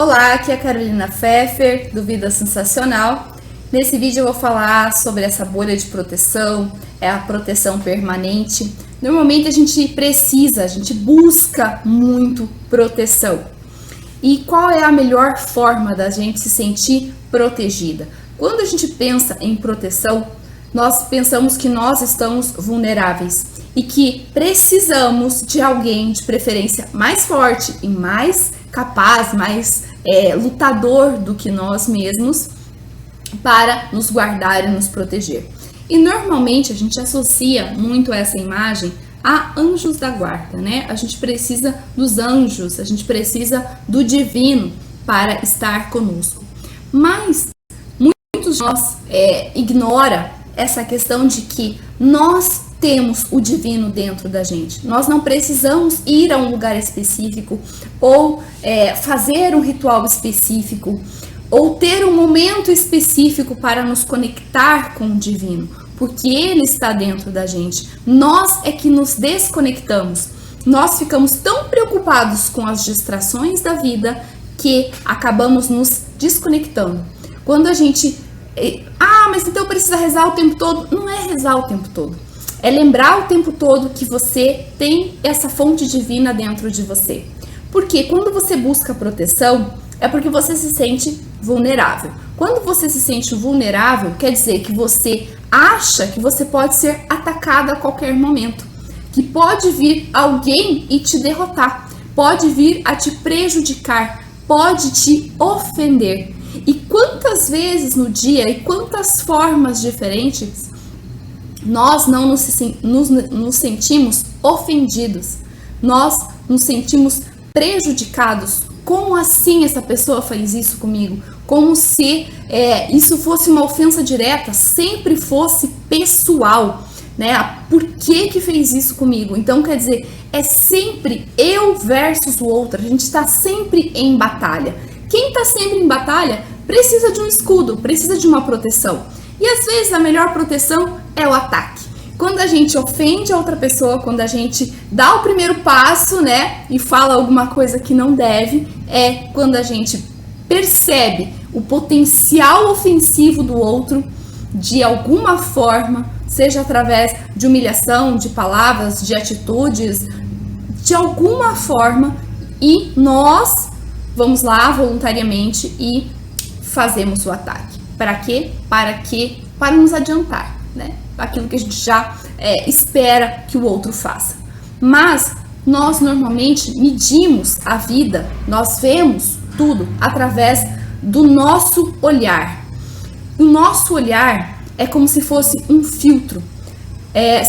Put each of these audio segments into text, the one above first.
Olá, aqui é a Carolina Pfeffer, do Vida Sensacional. Nesse vídeo eu vou falar sobre essa bolha de proteção, a proteção permanente. Normalmente a gente busca muito proteção. E qual é a melhor forma da gente se sentir protegida? Quando a gente pensa em proteção, nós pensamos que nós estamos vulneráveis e que precisamos de alguém, de preferência mais forte e mais capaz, mais lutador do que nós mesmos, para nos guardar e nos proteger. E normalmente a gente associa muito essa imagem a anjos da guarda, né? A gente precisa dos anjos, a gente precisa do divino para estar conosco. Mas muitos de nós ignoram essa questão de que nós temos o divino dentro da gente. Nós não precisamos ir a um lugar específico ou fazer um ritual específico ou ter um momento específico para nos conectar com o divino, porque ele está dentro da gente. Nós é que nos desconectamos. Nós ficamos tão preocupados com as distrações da vida que acabamos nos desconectando. Quando a gente mas então precisa rezar o tempo todo. Não é rezar o tempo todo. É lembrar o tempo todo que você tem essa fonte divina dentro de você. Porque quando você busca proteção, é porque você se sente vulnerável. Quando você se sente vulnerável, quer dizer que você acha que você pode ser atacado a qualquer momento. Que pode vir alguém e te derrotar. Pode vir a te prejudicar. Pode te ofender. E quantas vezes no dia e quantas formas diferentes nós não nos sentimos ofendidos, nós nos sentimos prejudicados. Como assim essa pessoa fez isso comigo? Como se isso fosse uma ofensa direta, sempre fosse pessoal, né? Por que fez isso comigo? Então quer dizer, é sempre eu versus o outro, a gente está sempre em batalha. Quem está sempre em batalha precisa de um escudo, precisa de uma proteção. E às vezes a melhor proteção é o ataque. Quando a gente ofende a outra pessoa, quando a gente dá o primeiro passo, né, e fala alguma coisa que não deve, é quando a gente percebe o potencial ofensivo do outro de alguma forma, seja através de humilhação, de palavras, de atitudes, de alguma forma, e nós vamos lá voluntariamente e fazemos o ataque. Para quê? Para nos adiantar, né? Aquilo que a gente já espera que o outro faça. Mas nós normalmente medimos a vida, nós vemos tudo através do nosso olhar. O nosso olhar é como se fosse um filtro.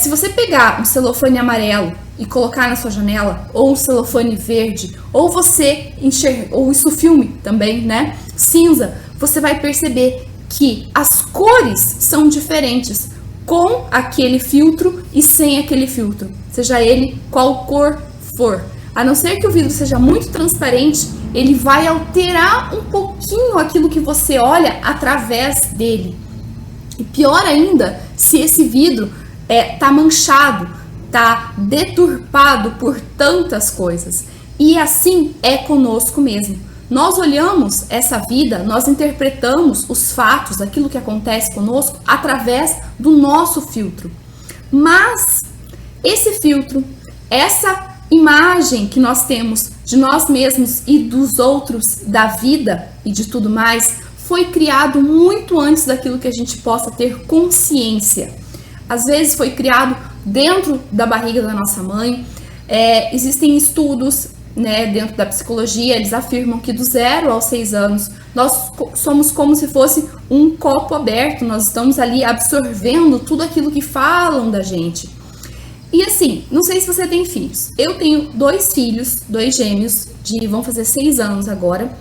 Se você pegar um celofane amarelo e colocar na sua janela, ou um celofane verde, ou você enxerga, ou isso filme também, né? Cinza, você vai perceber que as cores são diferentes com aquele filtro e sem aquele filtro, seja ele qual cor for. A não ser que o vidro seja muito transparente, ele vai alterar um pouquinho aquilo que você olha através dele. E pior ainda, se esse vidro tá manchado, tá deturpado por tantas coisas. E assim é conosco mesmo. Nós olhamos essa vida, nós interpretamos os fatos, aquilo que acontece conosco, através do nosso filtro. Mas esse filtro, essa imagem que nós temos de nós mesmos e dos outros, da vida e de tudo mais, foi criado muito antes daquilo que a gente possa ter consciência. Às vezes foi criado dentro da barriga da nossa mãe. Existem estudos, né, dentro da psicologia, eles afirmam que do 0 aos 6 anos nós somos como se fosse um copo aberto, nós estamos ali absorvendo tudo aquilo que falam da gente. E assim, não sei se você tem filhos, eu tenho 2 filhos, 2 gêmeos, vão fazer 6 anos agora,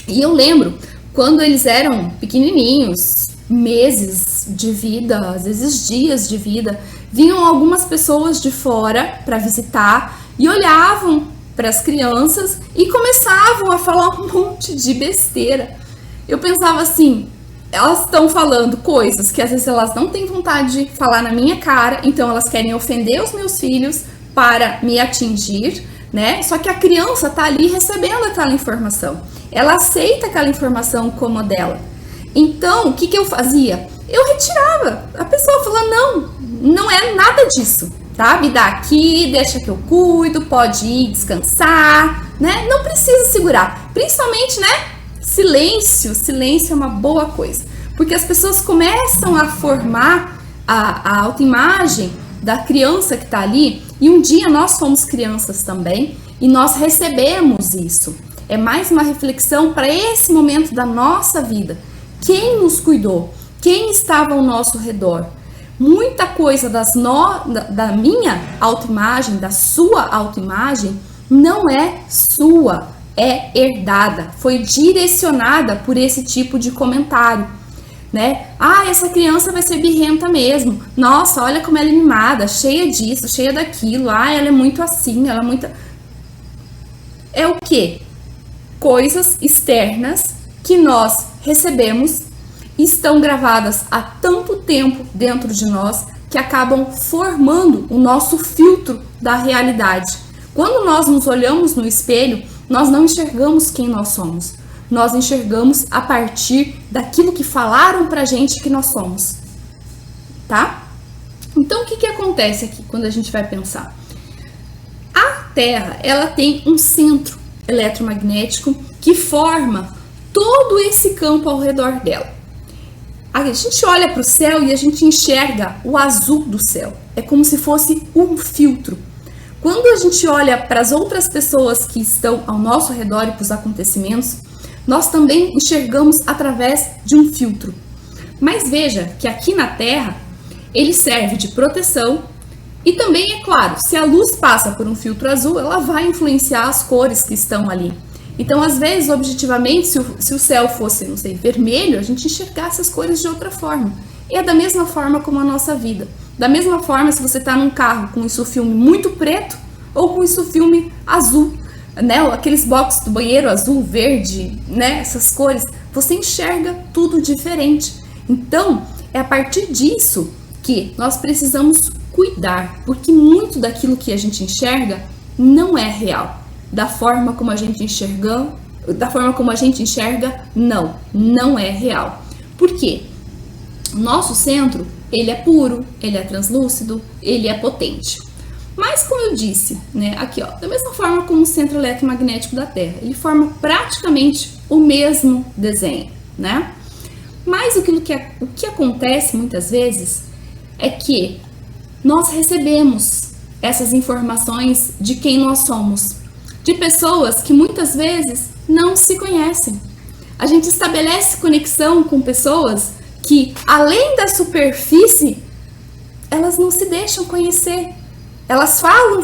e eu lembro quando eles eram pequenininhos, meses de vida, às vezes dias de vida, vinham algumas pessoas de fora para visitar e olhavam para as crianças e começavam a falar um monte de besteira. Eu pensava assim, elas estão falando coisas que às vezes elas não têm vontade de falar na minha cara, então elas querem ofender os meus filhos para me atingir, né? Só que a criança tá ali recebendo aquela informação. Ela aceita aquela informação como dela. Então, o que que eu fazia? Eu retirava. A pessoa falou, não é nada disso, tá? Me dá aqui, deixa que eu cuido, pode ir descansar, né? Não precisa segurar. Principalmente, né? Silêncio é uma boa coisa. Porque as pessoas começam a formar a autoimagem da criança que tá ali. E um dia nós fomos crianças também e nós recebemos isso. É mais uma reflexão para esse momento da nossa vida. Quem nos cuidou? Quem estava ao nosso redor? Muita coisa da minha autoimagem, da sua autoimagem, não é sua, é herdada, foi direcionada por esse tipo de comentário, né? Ah, essa criança vai ser birrenta mesmo. Nossa, olha como ela é mimada, cheia disso, cheia daquilo. Ah, ela é muito assim, ela é muito... É o quê? Coisas externas que nós recebemos, estão gravadas há tanto tempo dentro de nós que acabam formando o nosso filtro da realidade. Quando nós nos olhamos no espelho, nós não enxergamos quem nós somos. Nós enxergamos a partir daquilo que falaram pra gente que nós somos. Tá? Então, o que acontece aqui quando a gente vai pensar? A Terra, ela tem um centro eletromagnético que forma todo esse campo ao redor dela. A gente olha para o céu e a gente enxerga o azul do céu. É como se fosse um filtro. Quando a gente olha para as outras pessoas que estão ao nosso redor e para os acontecimentos, nós também enxergamos através de um filtro. Mas veja que aqui na Terra, ele serve de proteção e também, é claro, se a luz passa por um filtro azul, ela vai influenciar as cores que estão ali. Então, às vezes, objetivamente, se o céu fosse, não sei, vermelho, a gente enxergasse as cores de outra forma. E é da mesma forma como a nossa vida. Da mesma forma, se você está num carro com isso filme muito preto ou com isso filme azul, né? Aqueles boxes do banheiro azul, verde, né? Essas cores, você enxerga tudo diferente. Então, é a partir disso que nós precisamos cuidar, porque muito daquilo que a gente enxerga não é real. Da forma como a gente enxerga, não é real. Por quê? O nosso centro, ele é puro, ele é translúcido, ele é potente. Mas como eu disse, né, aqui ó, da mesma forma como o centro eletromagnético da Terra, ele forma praticamente o mesmo desenho, né? Mas o que acontece muitas vezes é que nós recebemos essas informações de quem nós somos, de pessoas que muitas vezes não se conhecem. A gente estabelece conexão com pessoas que, além da superfície, elas não se deixam conhecer. Elas falam,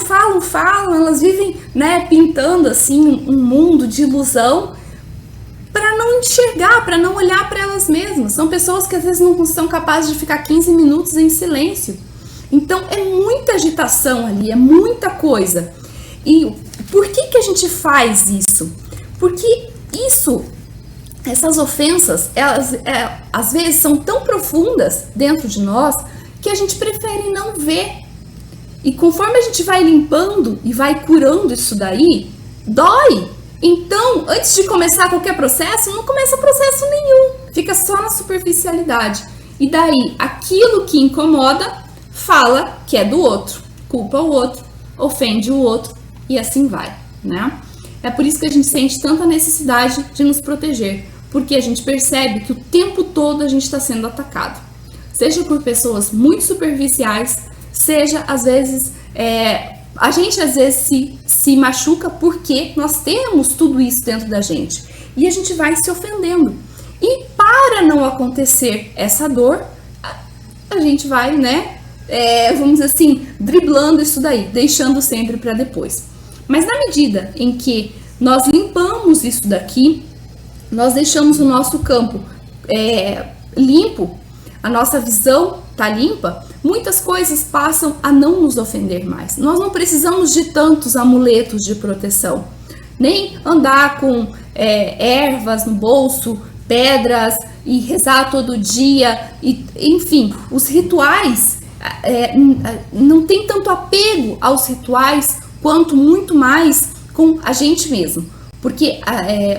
elas vivem, né, pintando assim um mundo de ilusão para não enxergar, para não olhar para elas mesmas. São pessoas que às vezes não são capazes de ficar 15 minutos em silêncio. Então é muita agitação ali, é muita coisa. E por que a gente faz isso? Porque essas ofensas, elas às vezes são tão profundas dentro de nós que a gente prefere não ver. E conforme a gente vai limpando e vai curando isso daí, dói. Então, antes de começar qualquer processo, não começa processo nenhum. Fica só na superficialidade. E daí, aquilo que incomoda, fala que é do outro, culpa o outro, ofende o outro e assim vai, né? É por isso que a gente sente tanta necessidade de nos proteger, porque a gente percebe que o tempo todo a gente está sendo atacado, seja por pessoas muito superficiais, seja às vezes a gente às vezes se machuca porque nós temos tudo isso dentro da gente e a gente vai se ofendendo. E para não acontecer essa dor, a gente vai, né? Vamos dizer assim, driblando isso daí, deixando sempre para depois. Mas na medida em que nós limpamos isso daqui, nós deixamos o nosso campo limpo, a nossa visão tá limpa, muitas coisas passam a não nos ofender mais. Nós não precisamos de tantos amuletos de proteção, nem andar com ervas no bolso, pedras e rezar todo dia, enfim, os rituais. Não tem tanto apego aos rituais quanto muito mais com a gente mesmo. Porque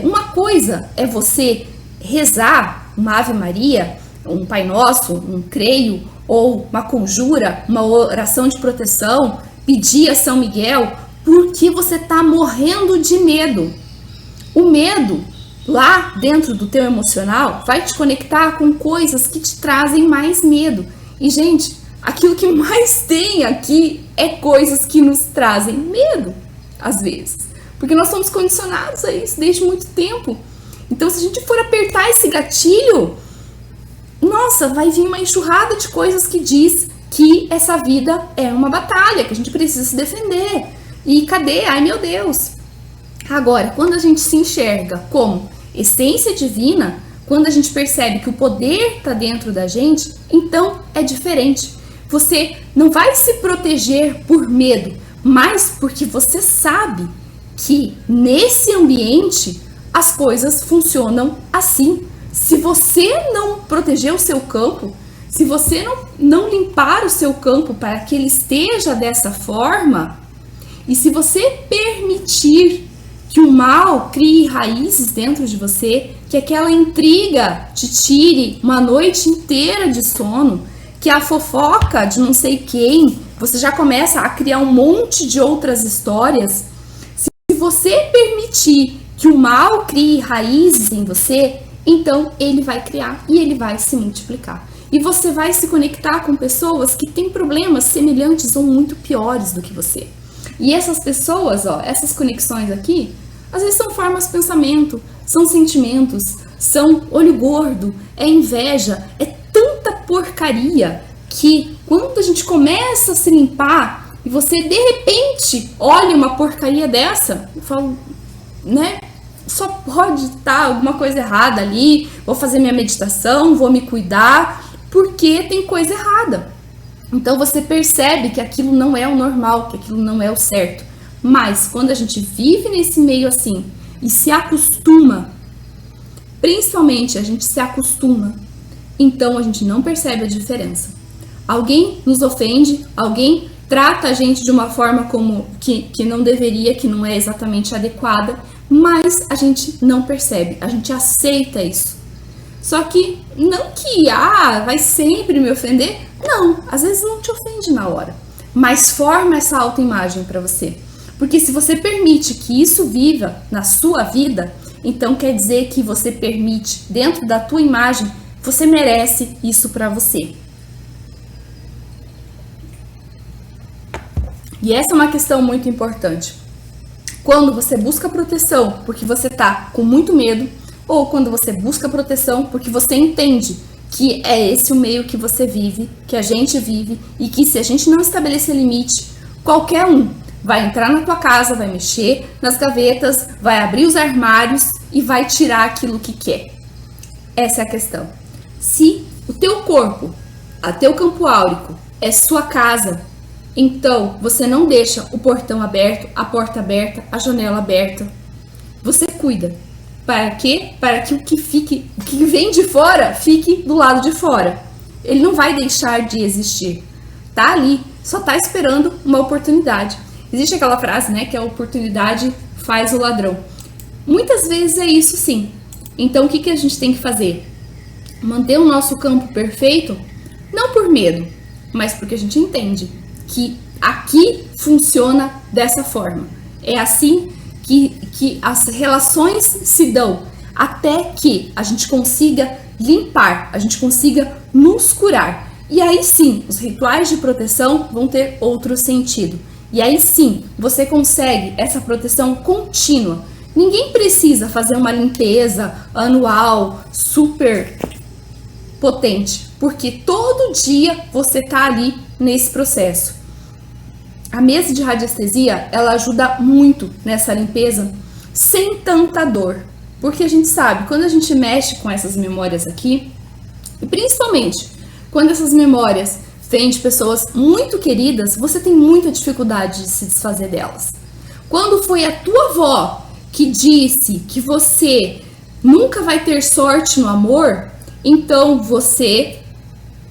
uma coisa é você rezar uma Ave Maria, um Pai Nosso, um Creio, ou uma conjura, uma oração de proteção, pedir a São Miguel, porque você está morrendo de medo. O medo, lá dentro do teu emocional, vai te conectar com coisas que te trazem mais medo. E, gente, aquilo que mais tem aqui é coisas que nos trazem medo, às vezes. Porque nós somos condicionados a isso desde muito tempo. Então, se a gente for apertar esse gatilho, nossa, vai vir uma enxurrada de coisas que diz que essa vida é uma batalha, que a gente precisa se defender. E cadê? Ai, meu Deus! Agora, quando a gente se enxerga como essência divina, quando a gente percebe que o poder está dentro da gente, então é diferente. Você não vai se proteger por medo, mas porque você sabe que nesse ambiente as coisas funcionam assim. Se você não proteger o seu campo, se você não limpar o seu campo para que ele esteja dessa forma, e se você permitir que o mal crie raízes dentro de você, que aquela intriga te tire uma noite inteira de sono, que a fofoca de não sei quem, você já começa a criar um monte de outras histórias. Se você permitir que o mal crie raízes em você, então ele vai criar e ele vai se multiplicar. E você vai se conectar com pessoas que têm problemas semelhantes ou muito piores do que você. E essas pessoas, essas conexões aqui, às vezes são formas de pensamento, são sentimentos, são olho gordo, é inveja, é tanta porcaria que quando a gente começa a se limpar e você de repente olha uma porcaria dessa, eu falo, né? Só pode estar alguma coisa errada ali, vou fazer minha meditação, vou me cuidar, porque tem coisa errada. Então você percebe que aquilo não é o normal, que aquilo não é o certo. Mas quando a gente vive nesse meio assim e se acostuma, principalmente a gente se acostuma, então a gente não percebe a diferença. Alguém nos ofende, alguém trata a gente de uma forma como que não deveria, que não é exatamente adequada, mas a gente não percebe, a gente aceita isso. Só que não que, vai sempre me ofender. Não, às vezes não te ofende na hora, mas forma essa autoimagem para você. Porque se você permite que isso viva na sua vida, então quer dizer que você permite, dentro da tua imagem, você merece isso para você. E essa é uma questão muito importante. Quando você busca proteção porque você tá com muito medo, ou quando você busca proteção porque você entende que é esse o meio que você vive, que a gente vive, e que se a gente não estabelecer limite, qualquer um vai entrar na tua casa, vai mexer nas gavetas, vai abrir os armários e vai tirar aquilo que quer. Essa é a questão. Se o teu corpo, o teu campo áurico é sua casa, então você não deixa o portão aberto, a porta aberta, a janela aberta. Você cuida. Para quê? Para que o que vem de fora fique do lado de fora. Ele não vai deixar de existir. Tá ali, só tá esperando uma oportunidade. Existe aquela frase, né, que a oportunidade faz o ladrão. Muitas vezes é isso sim. Então o que a gente tem que fazer? Manter o nosso campo perfeito, não por medo, mas porque a gente entende que aqui funciona dessa forma. É assim que as relações se dão, até que a gente consiga limpar, a gente consiga nos curar. E aí sim, os rituais de proteção vão ter outro sentido. E aí sim, você consegue essa proteção contínua. Ninguém precisa fazer uma limpeza anual super potente, porque todo dia você tá ali nesse processo. A mesa de radiestesia, ela ajuda muito nessa limpeza sem tanta dor. Porque a gente sabe, quando a gente mexe com essas memórias aqui, e principalmente quando essas memórias vêm de pessoas muito queridas, você tem muita dificuldade de se desfazer delas. Quando foi a tua avó que disse que você nunca vai ter sorte no amor, então você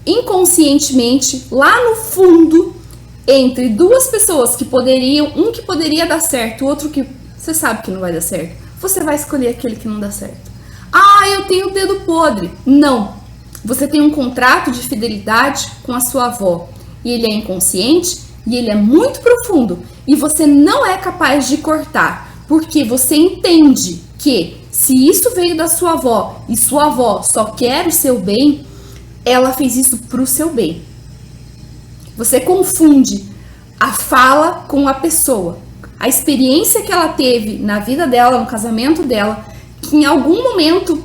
inconscientemente, lá no fundo, entre duas pessoas que poderiam, um que poderia dar certo, o outro que você sabe que não vai dar certo, você vai escolher aquele que não dá certo. Ah, eu tenho o dedo podre. Não. Você tem um contrato de fidelidade com a sua avó. E ele é inconsciente e ele é muito profundo. E você não é capaz de cortar. Porque você entende que se isso veio da sua avó e sua avó só quer o seu bem, ela fez isso pro seu bem. Você confunde a fala com a pessoa. A experiência que ela teve na vida dela, no casamento dela, que em algum momento,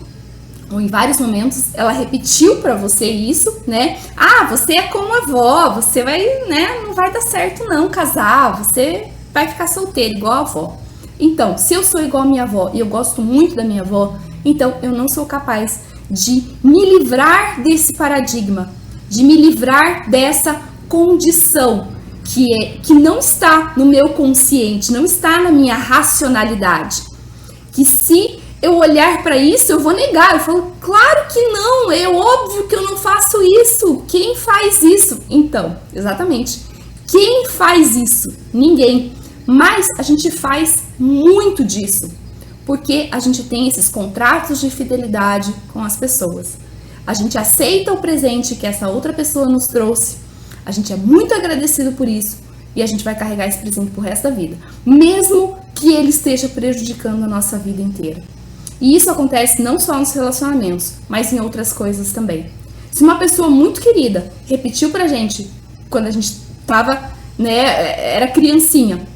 ou em vários momentos, ela repetiu pra você isso, né? Ah, você é como a avó, você vai, né? Não vai dar certo não casar, você vai ficar solteira igual a avó. Então, se eu sou igual a minha avó e eu gosto muito da minha avó, então eu não sou capaz de me livrar desse paradigma, de me livrar dessa condição que não está no meu consciente, não está na minha racionalidade. Que se eu olhar para isso, eu vou negar. Eu falo, claro que não, é óbvio que eu não faço isso. Quem faz isso? Então, exatamente. Quem faz isso? Ninguém. Mas a gente faz muito disso, porque a gente tem esses contratos de fidelidade com as pessoas. A gente aceita o presente que essa outra pessoa nos trouxe, a gente é muito agradecido por isso e a gente vai carregar esse presente pro resto da vida, mesmo que ele esteja prejudicando a nossa vida inteira. E isso acontece não só nos relacionamentos, mas em outras coisas também. Se uma pessoa muito querida repetiu pra gente, quando a gente tava, né, era criancinha,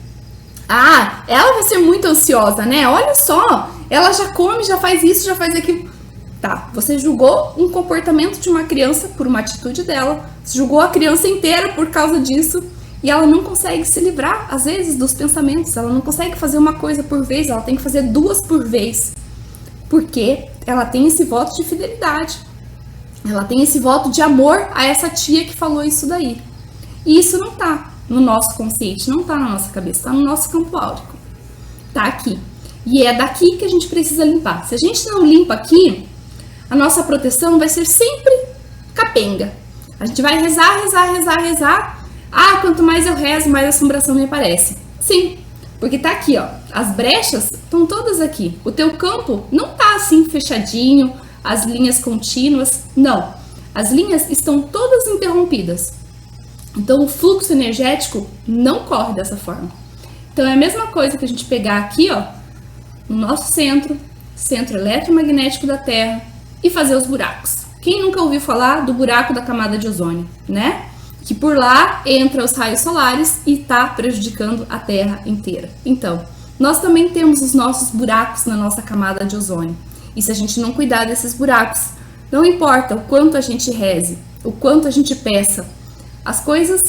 ah, ela vai ser muito ansiosa, né? Olha só, ela já come, já faz isso, já faz aquilo. Tá, você julgou um comportamento de uma criança por uma atitude dela, você julgou a criança inteira por causa disso, e ela não consegue se livrar, às vezes, dos pensamentos. Ela não consegue fazer uma coisa por vez, ela tem que fazer duas por vez. Porque ela tem esse voto de fidelidade. Ela tem esse voto de amor a essa tia que falou isso daí. E isso não tá no nosso consciente, não tá na nossa cabeça, tá no nosso campo áurico. Tá aqui. E é daqui que a gente precisa limpar. Se a gente não limpa aqui, a nossa proteção vai ser sempre capenga. A gente vai rezar, rezar, rezar, rezar. Ah, quanto mais eu rezo, mais assombração me aparece. Sim, porque tá aqui, ó. As brechas estão todas aqui. O teu campo não tá assim fechadinho, as linhas contínuas. Não. As linhas estão todas interrompidas. Então o fluxo energético não corre dessa forma. Então é a mesma coisa que a gente pegar aqui, ó, no nosso centro eletromagnético da Terra e fazer os buracos. Quem nunca ouviu falar do buraco da camada de ozônio, né? Que por lá entra os raios solares e tá prejudicando a Terra inteira. Então, nós também temos os nossos buracos na nossa camada de ozônio. E se a gente não cuidar desses buracos, não importa o quanto a gente reze, o quanto a gente peça, as coisas,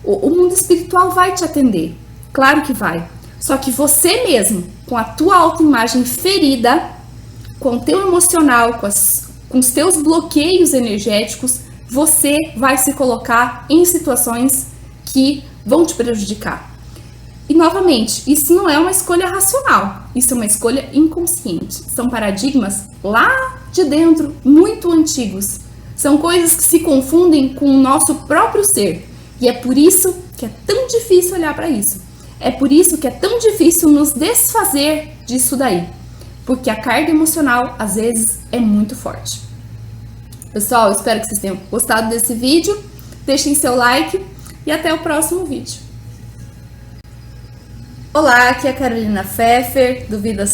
o mundo espiritual vai te atender. Claro que vai. Só que você mesmo, com a tua autoimagem ferida, com o teu emocional, com os teus bloqueios energéticos, você vai se colocar em situações que vão te prejudicar. E novamente, isso não é uma escolha racional, isso é uma escolha inconsciente. São paradigmas lá de dentro, muito antigos. São coisas que se confundem com o nosso próprio ser. E é por isso que é tão difícil olhar para isso. É por isso que é tão difícil nos desfazer disso daí. Porque a carga emocional, às vezes, é muito forte. Pessoal, espero que vocês tenham gostado desse vídeo. Deixem seu like e até o próximo vídeo. Olá, aqui é a Carolina Pfeffer, do Vida